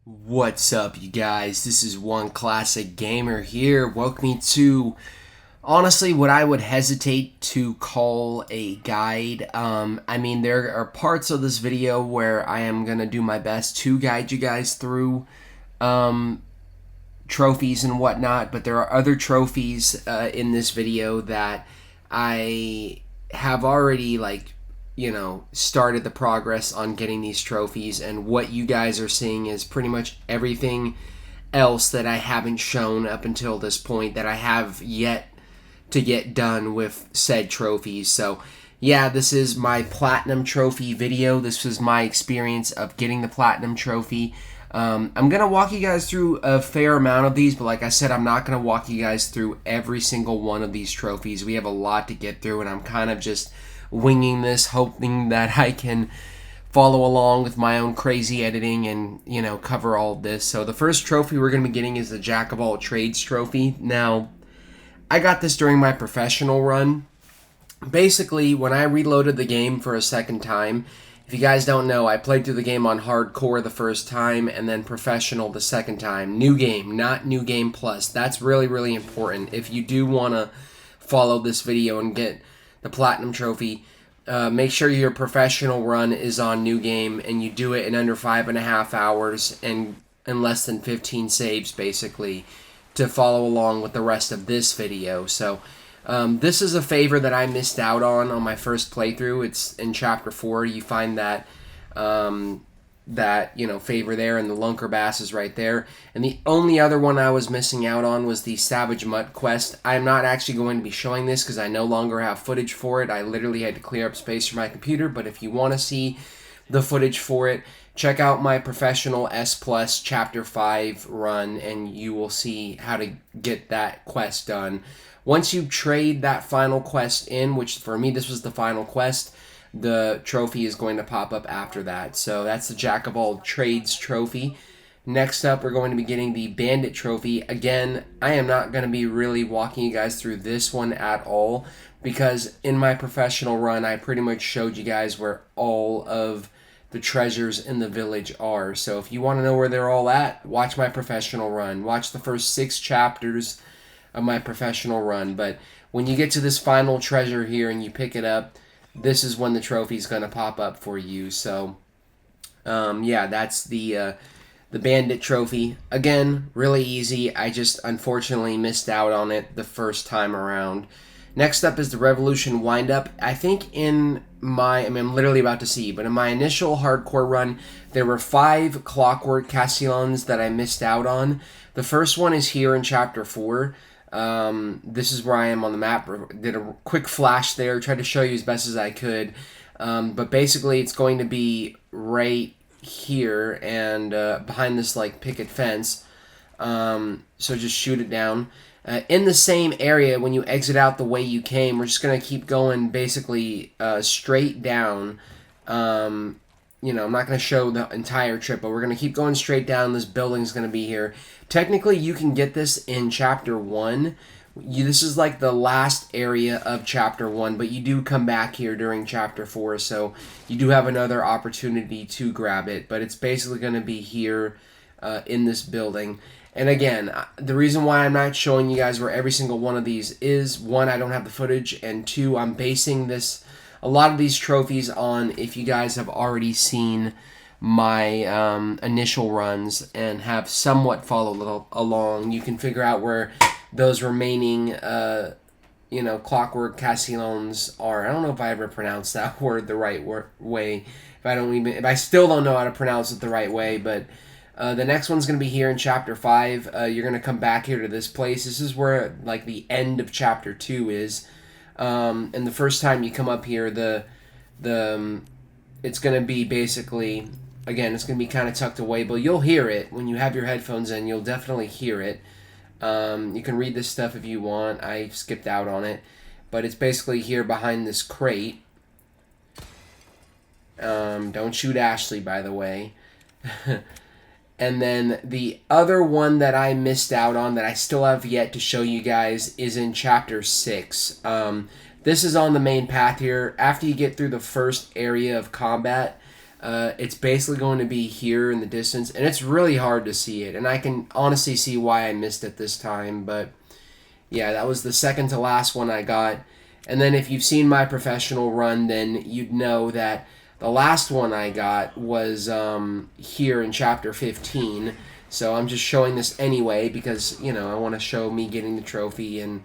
What's up, you guys? This is One Classic Gamer here. Welcome to, honestly, what I would hesitate to call a guide. There are parts of this video where I am going to do my best to guide you guys through trophies and whatnot, but there are other trophies in this video that I have already, started the progress on getting these trophies, and what you guys are seeing is pretty much everything else that I haven't shown up until this point that I have yet to get done with said trophies. So yeah, this is my platinum trophy video. This was my experience of getting the platinum trophy. I'm going to walk you guys through a fair amount of these, but like I said, I'm not going to walk you guys through every single one of these trophies. We have a lot to get through, and I'm kind of just winging this, hoping that I can follow along with my own crazy editing and, cover all of this. So the first trophy we're going to be getting is the Jack of All Trades trophy. Now, I got this during my professional run. Basically, when I reloaded the game for a second time, if you guys don't know, I played through the game on hardcore the first time and then professional the second time. New game, not new game plus. That's really, really important. If you do want to follow this video and get the platinum trophy, make sure your professional run is on new game and you do it in under 5.5 hours and in less than 15 saves, basically, to follow along with the rest of this video. So this is a favor that I missed out on my first playthrough. It's in chapter 4. You find that favor there, and the Lunker Bass is right there. And the only other one I was missing out on was the Savage Mutt quest. I'm not actually going to be showing this because I no longer have footage for it. I literally had to clear up space for my computer, but if you want to see the footage for it, check out my professional S Plus chapter 5 run and you will see how to get that quest done. Once you trade that final quest in, which for me this was the final quest, the trophy is going to pop up after that. So that's the Jack of All Trades trophy. Next up, we're going to be getting the Bandit trophy. Again, I am not going to be really walking you guys through this one at all because in my professional run, I pretty much showed you guys where all of the treasures in the village are. So if you want to know where they're all at, watch my professional run. Watch the first 6 chapters of my professional run. But when you get to this final treasure here and you pick it up, this is when the trophy is going to pop up for you. So, yeah, that's the Bandit trophy. Again, really easy. I just unfortunately missed out on it the first time around. Next up is the Revolution Windup. I think I'm literally about to see, but in my initial hardcore run, there were 5 Clockwork Castellans that I missed out on. The first one is here in Chapter 4. This is where I am on the map. Did a quick flash there, tried to show you as best as I could. But basically, it's going to be right here and behind this picket fence. So just shoot it down. In the same area, when you exit out the way you came, we're just going to keep going basically straight down. I'm not going to show the entire trip, but we're going to keep going straight down. This building's going to be here. Technically, you can get this in Chapter 1. This is like the last area of Chapter 1, but you do come back here during Chapter 4, so you do have another opportunity to grab it. But it's basically going to be here in this building. And again, the reason why I'm not showing you guys where every single one of these is, 1, I don't have the footage, and 2, I'm basing a lot of these trophies on if you guys have already seen my initial runs and have somewhat followed along. You can figure out where those remaining Clockwork Castellans are. I don't know if I ever pronounced that word the right way. If I still don't know how to pronounce it the right way, but the next one's going to be here in Chapter 5. You're going to come back here to this place. This is where the end of Chapter 2 is. And the first time you come up here, it's going to be basically, again, it's going to be kind of tucked away, but you'll hear it when you have your headphones in. You'll definitely hear it. You can read this stuff if you want. I skipped out on it, but it's basically here behind this crate. Don't shoot Ashley, by the way. And then the other one that I missed out on that I still have yet to show you guys is in Chapter 6. This is on the main path here. After you get through the first area of combat, It's basically going to be here in the distance, and it's really hard to see it. And I can honestly see why I missed it this time, but yeah, that was the second to last one I got. And then if you've seen my professional run, then you'd know that the last one I got was here in Chapter 15. So I'm just showing this anyway because, you know, I want to show me getting the trophy. And,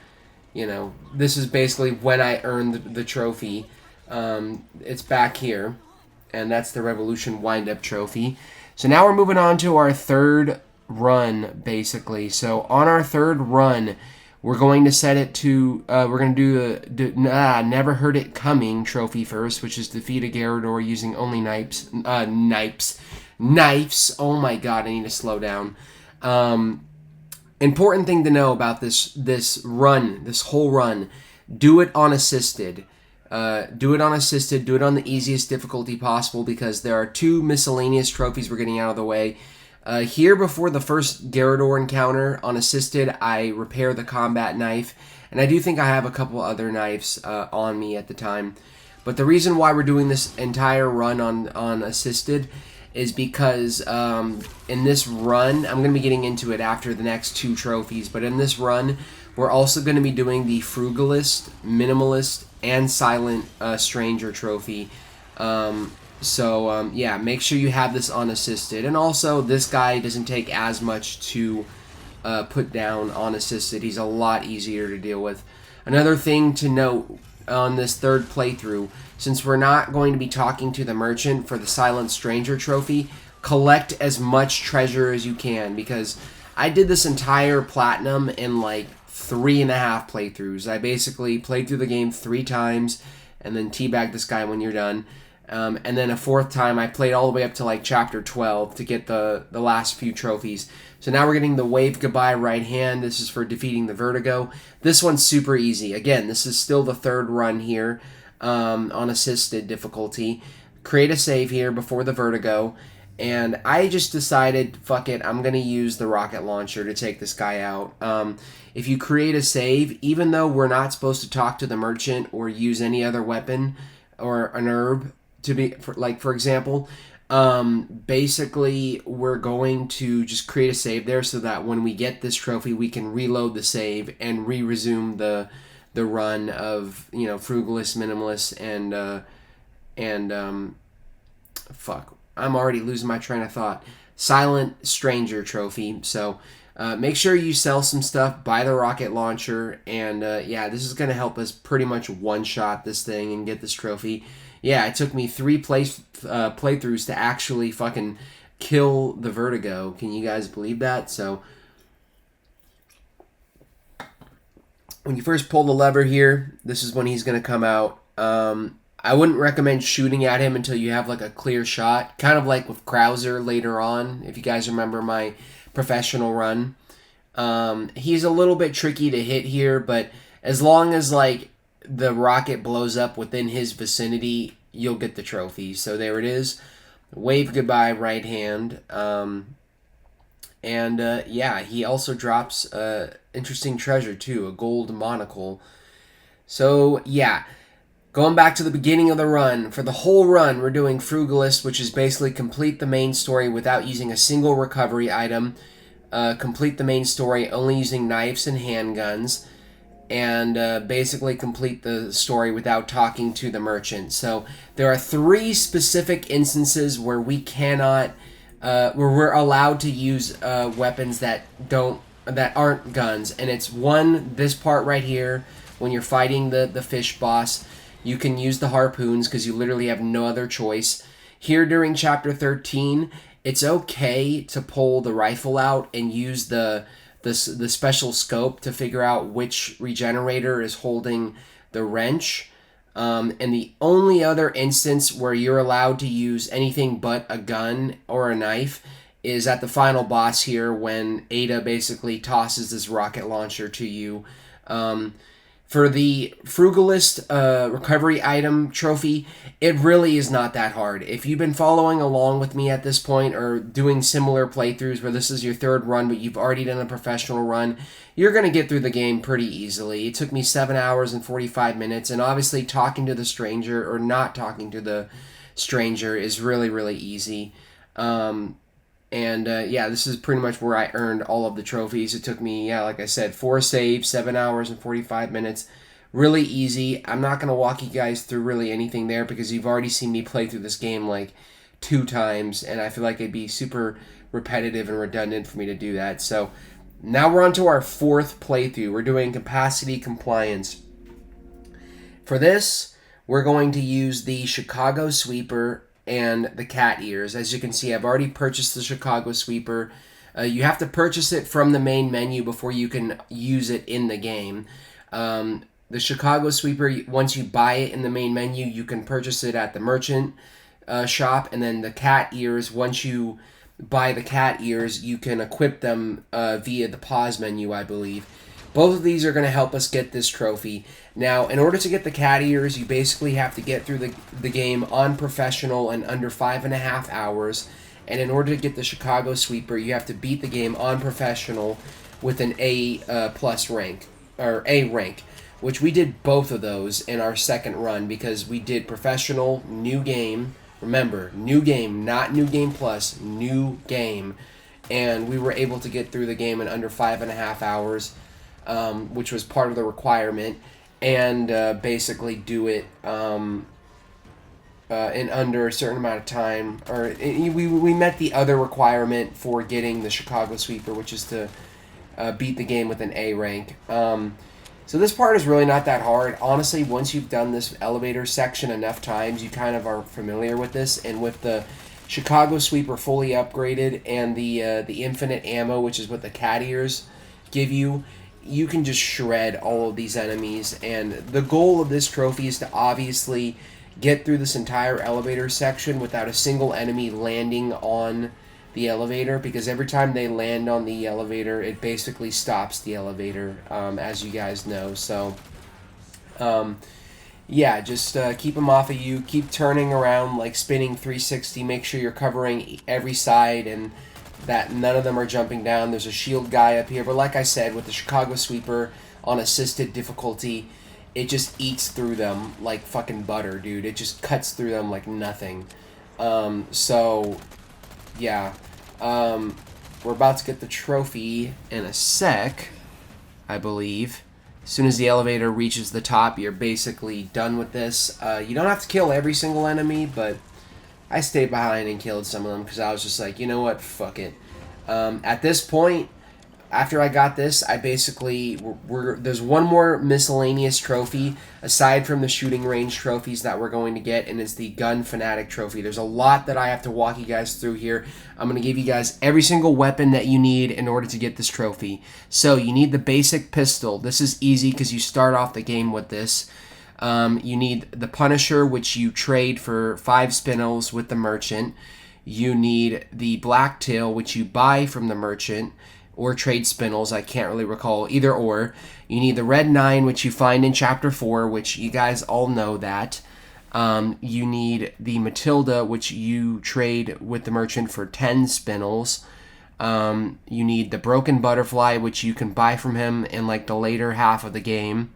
you know, this is basically when I earned the trophy. It's back here. And that's the Revolution Wind-Up Trophy. So now we're moving on to our third run, basically. So on our third run, we're going to set it to, we're going to do the Never Heard It Coming trophy first, which is defeat a Gyarados using only knives. Knives. Oh my god, I need to slow down. Important thing to know about this run, this whole run, do it on assisted. Do it on assisted, do it on the easiest difficulty possible because there are 2 miscellaneous trophies we're getting out of the way. Here, before the first Gyarados encounter on assisted, I repair the combat knife, and I do think I have a couple other knives on me at the time. But the reason why we're doing this entire run on assisted is because in this run, I'm going to be getting into it after the next 2 trophies, but in this run, we're also going to be doing the Frugalist, Minimalist, and Silent Stranger trophy. Yeah, make sure you have this on assisted. And also, this guy doesn't take as much to put down on assisted. He's a lot easier to deal with. Another thing to note on this third playthrough, since we're not going to be talking to the merchant for the Silent Stranger trophy, collect as much treasure as you can, because I did this entire platinum in like 3.5 playthroughs. I basically played through the game 3 times and then teabagged this guy when you're done. And then a 4th time, I played all the way up to like chapter 12 to get the last few trophies. So now we're getting the Wave Goodbye right hand. This is for defeating the Vertigo. This one's super easy. Again, this is still the third run here on assisted difficulty. Create a save here before the Vertigo. And I just decided, fuck it, I'm going to use the rocket launcher to take this guy out. If you create a save, even though we're not supposed to talk to the merchant or use any other weapon or an herb, for example, basically we're going to just create a save there so that when we get this trophy, we can reload the save and re-resume the run of, you know, Frugalist, Minimalist, and fuck, I'm already losing my train of thought. Silent Stranger trophy. So make sure you sell some stuff, buy the rocket launcher, and yeah, this is going to help us pretty much one-shot this thing and get this trophy. Yeah, it took me 3 playthroughs to actually fucking kill the Vertigo. Can you guys believe that? So when you first pull the lever here, this is when he's going to come out. I wouldn't recommend shooting at him until you have like a clear shot. Kind of like with Krauser later on, if you guys remember my professional run. He's a little bit tricky to hit here, but as long as like the rocket blows up within his vicinity, you'll get the trophy. So there it is. Wave Goodbye right hand. Yeah, he also drops interesting treasure too, a gold monocle. So yeah, going back to the beginning of the run, for the whole run, we're doing Frugalist, which is basically complete the main story without using a single recovery item. Complete the main story only using knives and handguns. And basically complete the story without talking to the merchant. So there are 3 specific instances where we cannot, where we're allowed to use weapons that aren't guns. And it's 1, this part right here, when you're fighting the fish boss. You can use the harpoons because you literally have no other choice. Here during chapter 13, it's okay to pull the rifle out and use the special scope to figure out which regenerator is holding the wrench. And the only other instance where you're allowed to use anything but a gun or a knife is at the final boss here when Ada basically tosses this rocket launcher to you. For the Frugalist recovery item trophy, it really is not that hard. If you've been following along with me at this point or doing similar playthroughs where this is your 3rd run but you've already done a professional run, you're going to get through the game pretty easily. It took me 7 hours and 45 minutes, and obviously talking to the stranger or not talking to the stranger is really, really easy. Yeah, this is pretty much where I earned all of the trophies. It took me, yeah, like I said, 4 saves, 7 hours and 45 minutes. Really easy. I'm not going to walk you guys through really anything there because you've already seen me play through this game like 2 times, and I feel like it'd be super repetitive and redundant for me to do that. So now we're on to our 4th playthrough. We're doing capacity compliance. For this, we're going to use the Chicago Sweeper and the cat ears. As you can see, I've already purchased the Chicago Sweeper. You have to purchase it from the main menu before you can use it in the game. The Chicago Sweeper, once you buy it in the main menu, you can purchase it at the merchant shop. And then the cat ears, once you buy the cat ears, you can equip them via the pause menu, I believe. Both of these are going to help us get this trophy. Now, in order to get the cat ears, you basically have to get through the game on professional in under 5.5 hours. And in order to get the Chicago Sweeper, you have to beat the game on professional with an A plus rank, or A rank, which we did both of those in our second run because we did professional, new game. Remember, new game, not new game plus, new game. And we were able to get through the game in under 5.5 hours. Which was part of the requirement, and basically do it in under a certain amount of time. Or we met the other requirement for getting the Chicago Sweeper, which is to beat the game with an A rank. So this part is really not that hard. Honestly, once you've done this elevator section enough times, you kind of are familiar with this. And with the Chicago Sweeper fully upgraded and the infinite ammo, which is what the cat ears give you, you can just shred all of these enemies. And the goal of this trophy is to obviously get through this entire elevator section without a single enemy landing on the elevator, because every time they land on the elevator, it basically stops the elevator, as you guys know. So yeah, just keep them off of you. Keep turning around, like spinning 360. Make sure you're covering every side and that none of them are jumping down. There's a shield guy up here, but like I said, with the Chicago Sweeper on assisted difficulty, it just eats through them like fucking butter, dude. It just cuts through them like nothing. So yeah, we're about to get the trophy in a sec, I believe. As soon as the elevator reaches the top, you're basically done with this. You don't have to kill every single enemy, but I stayed behind and killed some of them because I was just like, you know what, fuck it. At this point, after I got this, I basically, there's one more miscellaneous trophy aside from the shooting range trophies that we're going to get, and it's the Gun Fanatic trophy. There's a lot that I have to walk you guys through here. I'm going to give you guys every single weapon that you need in order to get this trophy. So you need the basic pistol. This is easy because you start off the game with this. You need the Punisher, which you trade for 5 spinels with the merchant. You need the Blacktail, which you buy from the merchant, or trade spinels. I can't really recall either or. You need the Red 9, which you find in Chapter 4, which you guys all know that. You need the Matilda, which you trade with the merchant for 10 spinels. You need the Broken Butterfly, which you can buy from him in like the later half of the game.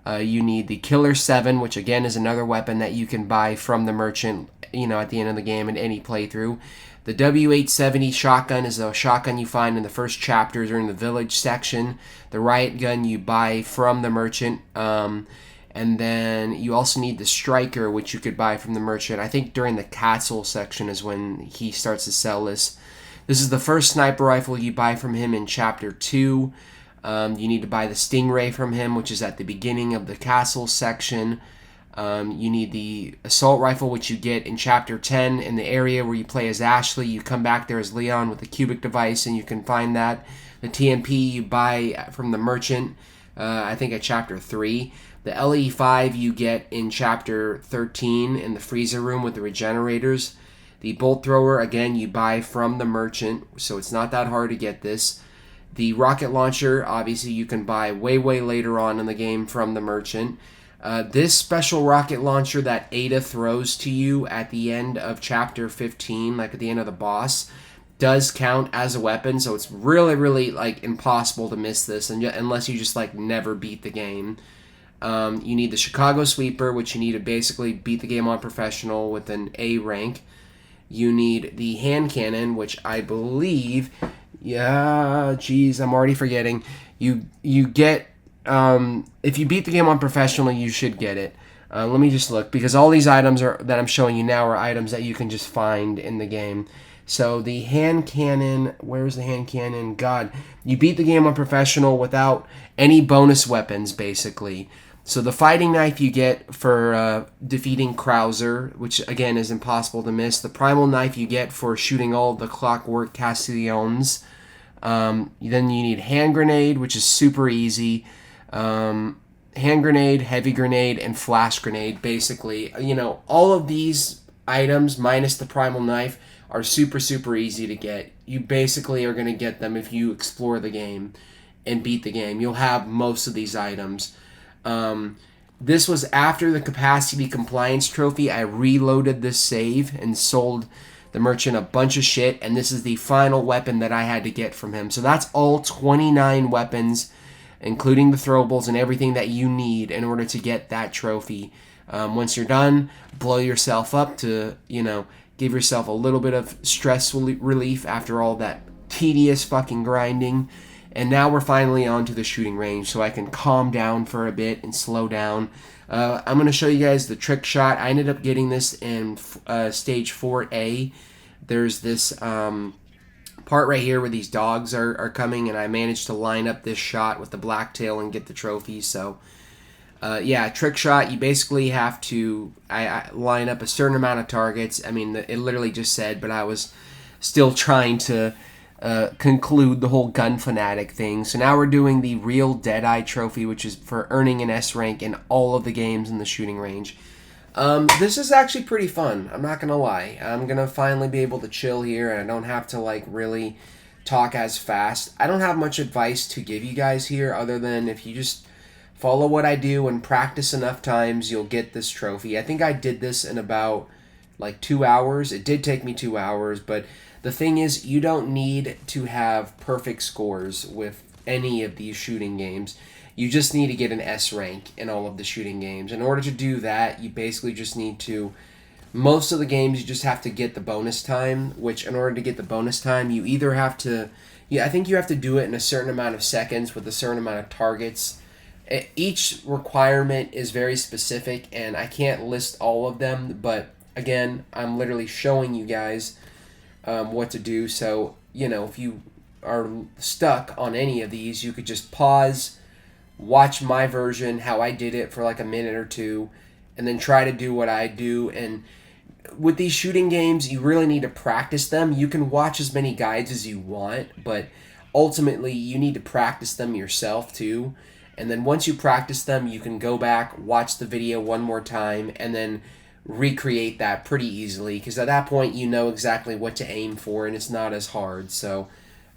You need the Killer 7, which again is another weapon that you can buy from the merchant, you know, at the end of the game in any playthrough. The W870 shotgun is a shotgun you find in the first chapter during the village section. The riot gun you buy from the merchant. And then you also need the striker, which you could buy from the merchant. I think during the castle section is when he starts to sell this. This is the first sniper rifle you buy from him in Chapter 2. You need to buy the Stingray from him, which is at the beginning of the castle section. You need the assault rifle, which you get in Chapter 10 in the area where you play as Ashley. You come back there as Leon with the cubic device, and you can find that. The TMP you buy from the merchant, I think at Chapter 3. The LE5 you get in Chapter 13 in the freezer room with the regenerators. The bolt thrower, again, you buy from the merchant, so it's not that hard to get this. The rocket launcher, obviously, you can buy way, way later on in the game from the merchant. This special rocket launcher that Ada throws to you at the end of Chapter 15, like at the end of the boss, does count as a weapon, so it's really, really like impossible to miss this unless you just like never beat the game. You need the Chicago Sweeper, which you need to basically beat the game on professional with an A rank. You need the hand cannon, which I believe, yeah, geez, I'm already forgetting. You get, if you beat the game on professional, you should get it. Let me just look, because all these items that I'm showing you now are items that you can just find in the game. So the hand cannon, where's the hand cannon? God, you beat the game on professional without any bonus weapons, basically. So the fighting knife you get for defeating Krauser, which again is impossible to miss. The primal knife you get for shooting all the Clockwork Castellons. Then you need hand grenade, which is super easy. Hand grenade, heavy grenade, and flash grenade. Basically, all of these items minus the primal knife are super easy to get. You basically are going to get them if you explore the game and beat the game. You'll have most of these items. This was after the capacity compliance trophy. I reloaded this save and sold the merchant a bunch of shit, and this is the final weapon that I had to get from him. So that's all 29 weapons, including the throwables and everything that you need in order to get that trophy. Once you're done, blow yourself up to, give yourself a little bit of stress relief after all that tedious fucking grinding. And now we're finally on to the shooting range, so I can calm down for a bit and slow down. I'm going to show you guys the trick shot. I ended up getting this in stage 4A. There's this part right here where these dogs are coming, and I managed to line up this shot with the blacktail and get the trophy. So yeah, trick shot, you basically have to I line up a certain amount of targets. I mean, it literally just said, but I was still trying to conclude the whole gun fanatic thing. So now we're doing the real Deadeye trophy, which is for earning an S rank in all of the games in the shooting range. This is actually pretty fun, I'm not gonna lie. I'm gonna finally be able to chill here, and I don't have to really talk as fast. I don't have much advice to give you guys here, other than if you just follow what I do and practice enough times, you'll get this trophy. I think I did this in about 2 hours. It did take me 2 hours, but the thing is, you don't need to have perfect scores with any of these shooting games. You just need to get an S rank in all of the shooting games. In order to do that, you basically just need to, most of the games, you just have to get the bonus time, which in order to get the bonus time, you either have to, I think you have to do it in a certain amount of seconds with a certain amount of targets. Each requirement is very specific, and I can't list all of them, but again, I'm literally showing you guys what to do. So, if you are stuck on any of these, you could just pause, watch my version, how I did it for a minute or two, and then try to do what I do. And with these shooting games, you really need to practice them. You can watch as many guides as you want, but ultimately you need to practice them yourself too. And then once you practice them, you can go back, watch the video one more time, and then recreate that pretty easily, because at that point you know exactly what to aim for, and it's not as hard. So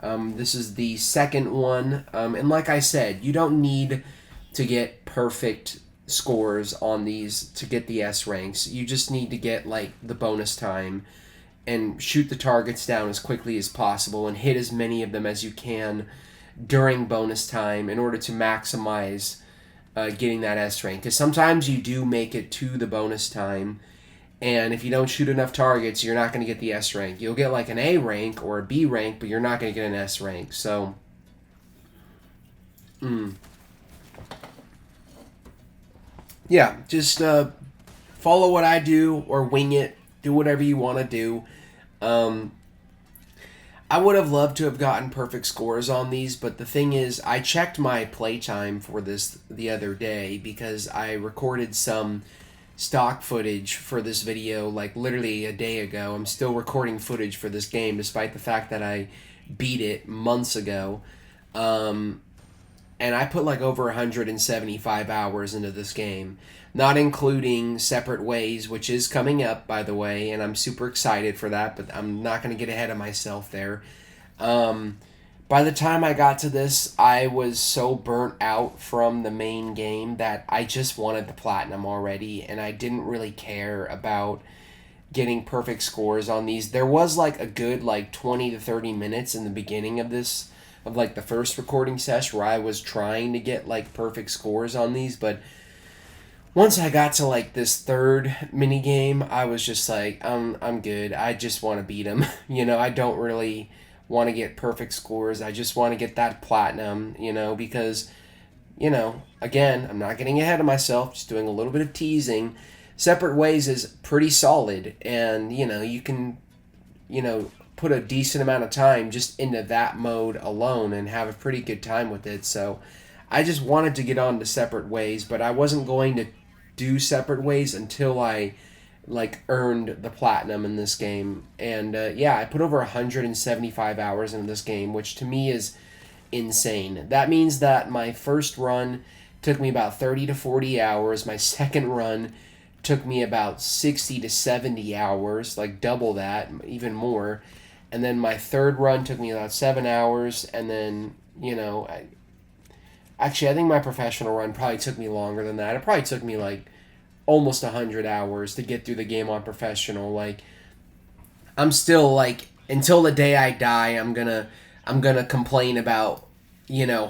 this is the second one, and like I said, you don't need to get perfect scores on these to get the S ranks. You just need to get the bonus time and shoot the targets down as quickly as possible and hit as many of them as you can during bonus time in order to maximize getting that S rank. Because sometimes you do make it to the bonus time, and if you don't shoot enough targets, you're not going to get the S rank. You'll get an A rank or a B rank, but you're not going to get an S rank. So, yeah, just follow what I do or wing it. Do whatever you want to do. I would have loved to have gotten perfect scores on these, but the thing is, I checked my playtime for this the other day because I recorded some stock footage for this video literally a day ago. I'm still recording footage for this game despite the fact that I beat it months ago. And I put over 175 hours into this game, not including Separate Ways, which is coming up, by the way, and I'm super excited for that, but I'm not going to get ahead of myself there. By the time I got to this, I was so burnt out from the main game that I just wanted the platinum already, and I didn't really care about getting perfect scores on these. There was a good 20 to 30 minutes in the beginning of this, of the first recording session, where I was trying to get perfect scores on these, but Once I got to like this third mini game, I was just like, I'm good. I just want to beat him. I don't really want to get perfect scores. I just want to get that platinum. Because again, I'm not getting ahead of myself. Just doing a little bit of teasing. Separate Ways is pretty solid, and you can put a decent amount of time just into that mode alone and have a pretty good time with it. So I just wanted to get on to Separate Ways, but I wasn't going to do Separate Ways until I like earned the platinum in this game. And yeah, I put over 175 hours into this game, which to me is insane. That means that my first run took me about 30 to 40 hours. My second run took me about 60 to 70 hours, like double that, even more. And then my third run took me about 7 hours. And then, actually, I think my professional run probably took me longer than that. It probably took me like almost 100 hours to get through the game on professional. Like, I'm still like, until the day I die, I'm gonna complain about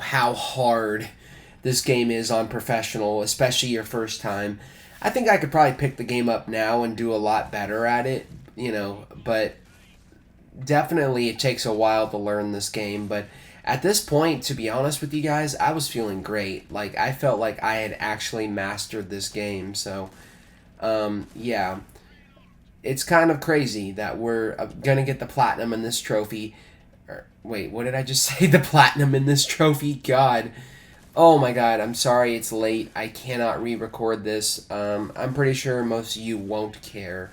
how hard this game is on professional, especially your first time. I think I could probably pick the game up now and do a lot better at it, but definitely it takes a while to learn this game. But at this point, to be honest with you guys, I was feeling great. Like, I felt like I had actually mastered this game. So yeah, it's kind of crazy that we're gonna get the platinum in this trophy. Wait, what did I just say? The platinum in this trophy? God. Oh my god, I'm sorry it's late. I cannot re-record this. I'm pretty sure most of you won't care.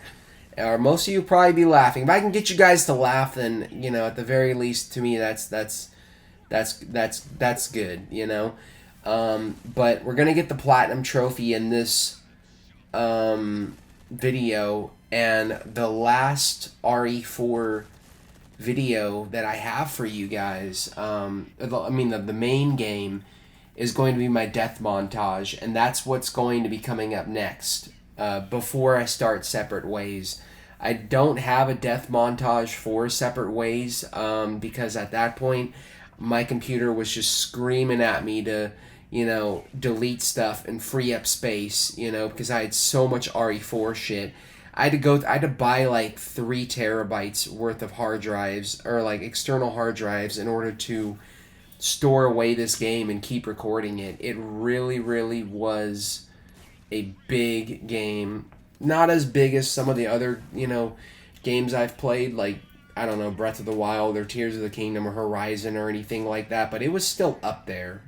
Or most of you probably be laughing. If I can get you guys to laugh, then, at the very least, to me, that's good. But we're gonna get the platinum trophy in this video, and the last RE4 video that I have for you guys, the main game is going to be my death montage, and that's what's going to be coming up next, before I start Separate Ways. I don't have a death montage for Separate Ways, because at that point, my computer was just screaming at me to, delete stuff and free up space, because I had so much RE4 shit. I had to buy like 3 terabytes worth of hard drives, or like external hard drives, in order to store away this game and keep recording it. It really, really was a big game. Not as big as some of the other, games I've played, like, I don't know, Breath of the Wild or Tears of the Kingdom or Horizon or anything like that, but it was still up there,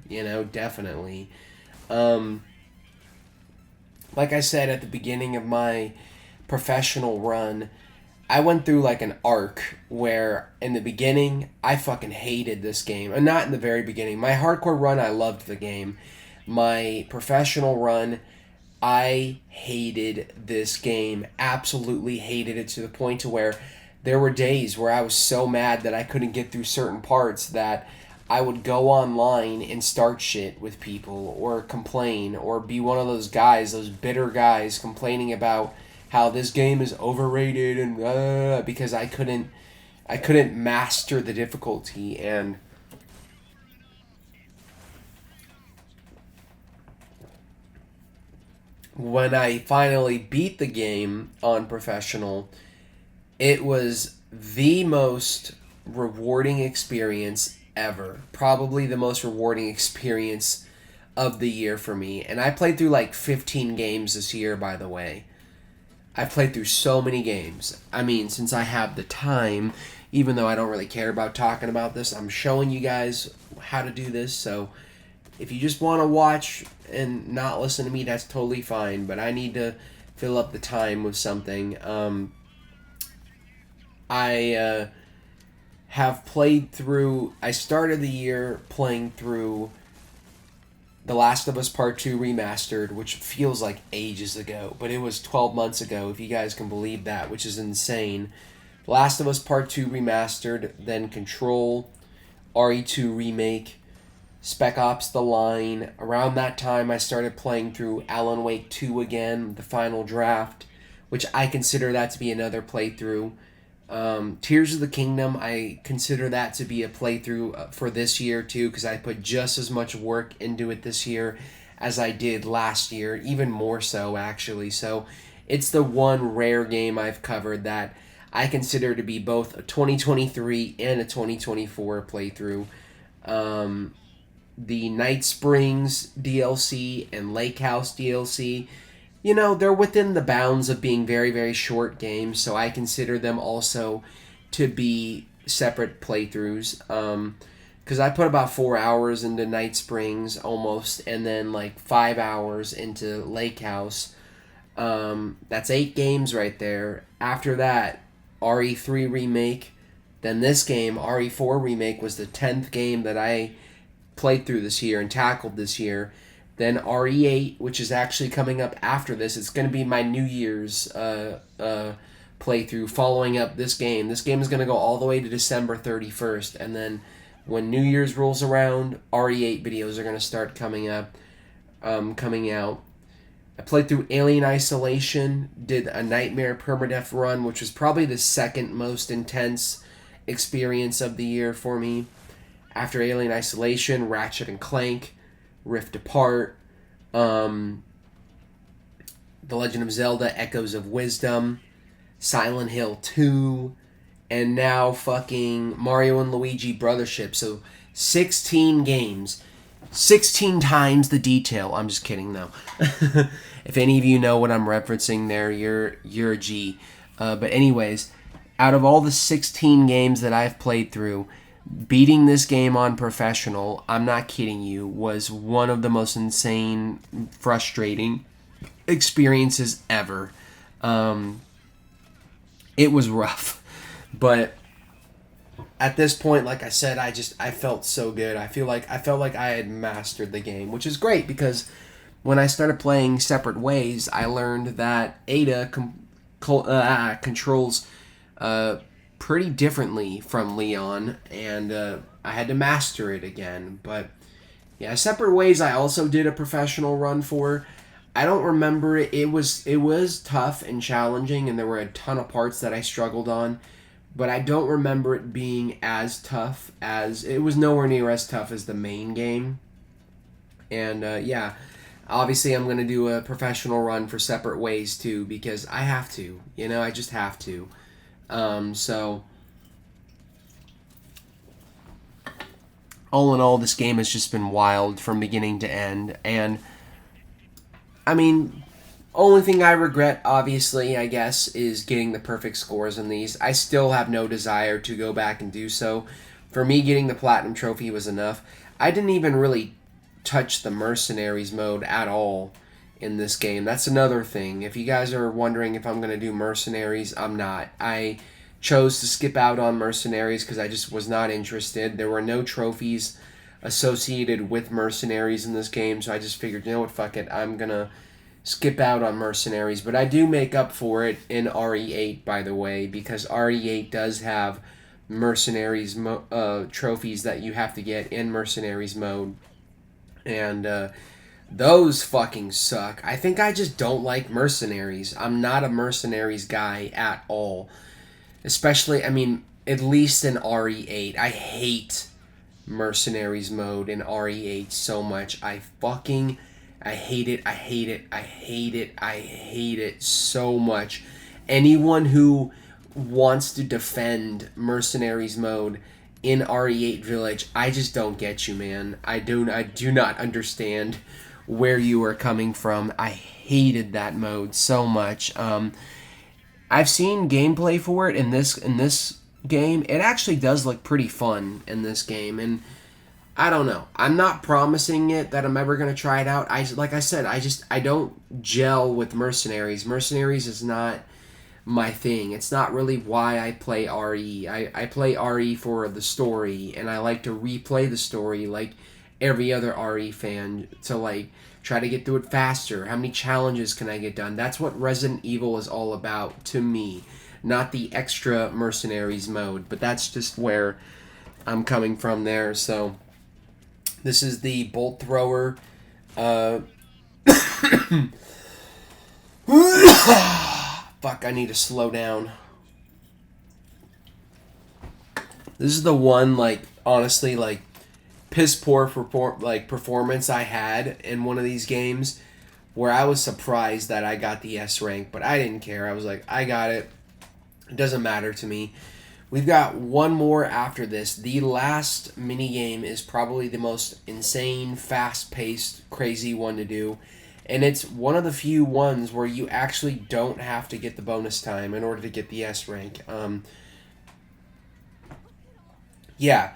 definitely. Like I said at the beginning of my professional run, I went through like an arc where in the beginning I fucking hated this game. And not in the very beginning. My hardcore run, I loved the game. My professional run, I hated this game. Absolutely hated it, to the point to where there were days where I was so mad that I couldn't get through certain parts that I would go online and start shit with people, or complain, or be one of those guys, those bitter guys complaining about how this game is overrated, and because I couldn't master the difficulty. And when I finally beat the game on professional, it was the most rewarding experience ever. Probably the most rewarding experience of the year for me. And I played through like 15 games this year, by the way. I've played through so many games. I mean, since I have the time, even though I don't really care about talking about this, I'm showing you guys how to do this. So if you just want to watch and not listen to me, that's totally fine. But I need to fill up the time with something. I have played through... I started the year playing through The Last of Us Part 2 Remastered, which feels like ages ago, but it was 12 months ago, if you guys can believe that, which is insane. Last of Us Part 2 Remastered, then Control, RE2 Remake, Spec Ops The Line. Around that time, I started playing through Alan Wake 2 again, the final draft, which I consider that to be another playthrough. Tears of the Kingdom, I consider that to be a playthrough for this year too, because I put just as much work into it this year as I did last year, even more so actually. So it's the one rare game I've covered that I consider to be both a 2023 and a 2024 playthrough. The Night Springs DLC and Lake House DLC, you know, they're within the bounds of being very, very short games, so I consider them also to be separate playthroughs. Because I put about 4 hours into Night Springs almost, and then like 5 hours into Lake House. That's 8 games right there. After that, RE3 Remake. Then this game, RE4 Remake, was the 10th game that I played through this year and tackled this year. Then RE8, which is actually coming up after this. It's going to be my New Year's playthrough following up this game. This game is going to go all the way to December 31st. And then when New Year's rolls around, RE8 videos are going to start coming out. I played through Alien Isolation, did a Nightmare Permadeath run, which was probably the second most intense experience of the year for me. After Alien Isolation, Ratchet and Clank, Rift Apart, The Legend of Zelda, Echoes of Wisdom, Silent Hill 2, and now fucking Mario and Luigi Brothership. So 16 games. 16 times the detail. I'm just kidding, though. If any of you know what I'm referencing there, you're a G. But anyways, out of all the 16 games that I've played through, beating this game on professional, I'm not kidding you, was one of the most insane, frustrating experiences ever. It was rough, but at this point, like I said, I felt so good. I felt like I had mastered the game, which is great because when I started playing Separate Ways, I learned that Ada controls pretty differently from Leon, and I had to master it again. But yeah, Separate Ways I also did a professional run for. I don't remember it. It was tough and challenging, and there were a ton of parts that I struggled on. But I don't remember it being as tough as... It was nowhere near as tough as the main game. And yeah, obviously I'm going to do a professional run for Separate Ways too, because I have to. You know, I just have to. So, all in all, this game has just been wild from beginning to end. And, I mean... Only thing I regret, obviously, I guess, is getting the perfect scores in these. I still have no desire to go back and do so. For me, getting the Platinum Trophy was enough. I didn't even really touch the Mercenaries mode at all in this game. That's another thing. If you guys are wondering if I'm going to do Mercenaries, I'm not. I chose to skip out on Mercenaries because I just was not interested. There were no trophies associated with Mercenaries in this game, so I just figured, you know what, fuck it, I'm going to skip out on Mercenaries. But I do make up for it in RE8, by the way, because RE8 does have Mercenaries trophies that you have to get in Mercenaries mode. And those fucking suck. I think I just don't like Mercenaries. I'm not a Mercenaries guy at all. Especially, I mean, at least in RE8. I hate Mercenaries mode in RE8 so much. I hate it, I hate it, I hate it, I hate it so much. Anyone who wants to defend Mercenaries mode in RE8 Village, I just don't get you, man. I do not understand where you are coming from. I hated that mode so much. I've seen gameplay for it in this game. It actually does look pretty fun in this game, and I don't know. I'm not promising it that I'm ever going to try it out. Like I said, I don't gel with Mercenaries. Mercenaries is not my thing. It's not really why I play RE. I play RE for the story, and I like to replay the story like every other RE fan to like try to get through it faster. How many challenges can I get done? That's what Resident Evil is all about to me, not the extra Mercenaries mode. But that's just where I'm coming from there, so... This is the bolt thrower. Fuck, I need to slow down. This is the one, like, honestly, like, piss poor performance I had in one of these games, where I was surprised that I got the S rank, but I didn't care. I was like, I got it. It doesn't matter to me. We've got one more after this. The last mini game is probably the most insane, fast-paced, crazy one to do. And it's one of the few ones where you actually don't have to get the bonus time in order to get the S rank. Yeah,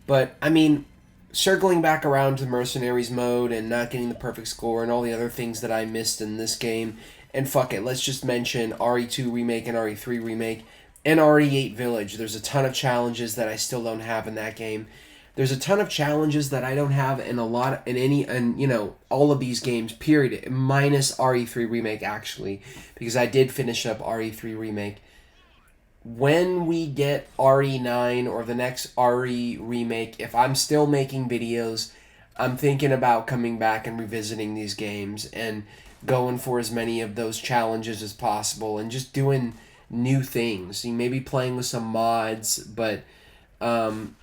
but I mean, circling back around to Mercenaries mode and not getting the perfect score and all the other things that I missed in this game, and fuck it, let's just mention RE2 Remake and RE3 Remake and RE8 Village. There's a ton of challenges that I still don't have in that game. There's a ton of challenges that I don't have in all of these games, period, minus RE3 Remake, actually, because I did finish up RE3 Remake. When we get RE9 or the next RE Remake, if I'm still making videos, I'm thinking about coming back and revisiting these games and going for as many of those challenges as possible and just doing new things. Maybe playing with some mods, but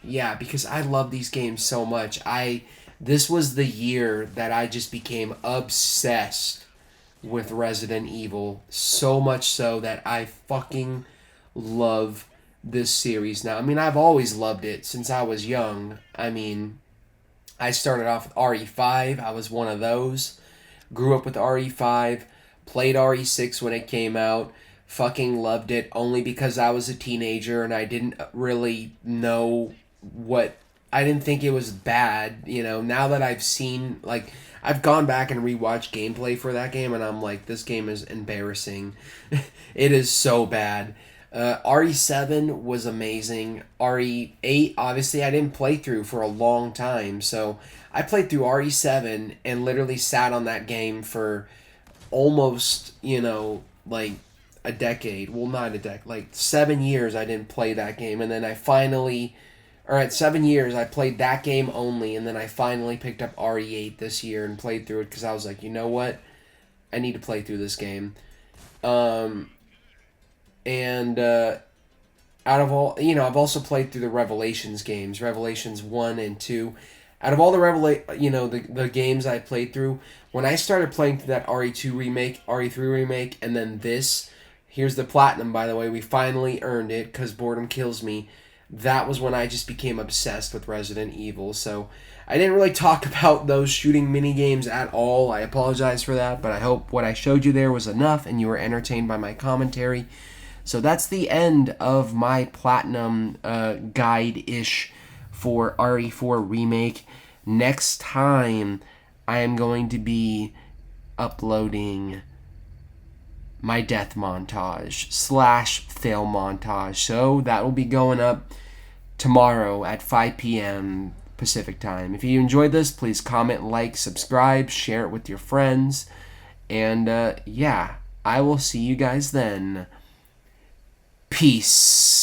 yeah, because I love these games so much. This was the year that I just became obsessed with Resident Evil, so much so that I fucking love this series now. I mean, I've always loved it since I was young. I mean, I started off with RE5. I was one of those. Grew up with RE5. Played RE6 when it came out. Fucking loved it only because I was a teenager and I didn't really know I didn't think it was bad. Now that I've seen, I've gone back and rewatched gameplay for that game and I'm like, this game is embarrassing. It is so bad. RE7 was amazing. RE8, obviously, I didn't play through for a long time. So I played through RE7 and literally sat on that game for almost, a decade. Well, not a decade. 7 years I didn't play that game. And then at 7 years, I played that game only. And then I finally picked up RE8 this year and played through it because I was like, you know what? I need to play through this game. And out of all, I've also played through the Revelations games, Revelations 1 and 2. Out of all the games I played through, when I started playing through that RE2 remake, RE3 remake, and then this, here's the platinum, by the way, we finally earned it because boredom kills me. That was when I just became obsessed with Resident Evil. So I didn't really talk about those shooting mini games at all. I apologize for that, but I hope what I showed you there was enough and you were entertained by my commentary. So that's the end of my platinum guide-ish for RE4 Remake. Next time, I am going to be uploading my death montage / fail montage. So that will be going up tomorrow at 5 p.m. Pacific time. If you enjoyed this, please comment, like, subscribe, share it with your friends. And yeah, I will see you guys then. Peace.